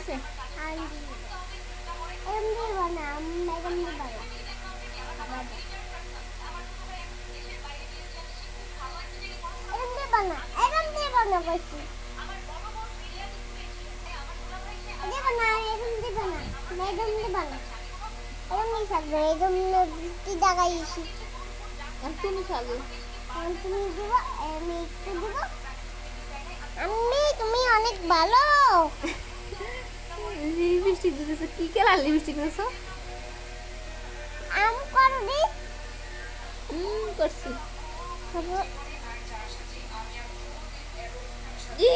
আছে? এরম দিব না, এরম দিব না। এরম দিব না, এরম দিব না কইছি। দিব না, এরম দিব না, এরম দিব না। এরম নি থাকবে, এরম কি দাগাইছি। তুমি খাবে। তুমি দিব, আমি একটু দিব। আম্মি তুমি অনেক ভালো। লিপস্টিক দিতেছো, কি কালার লিপস্টিক দিতেছো? আম করবি করছি। খাবো। ই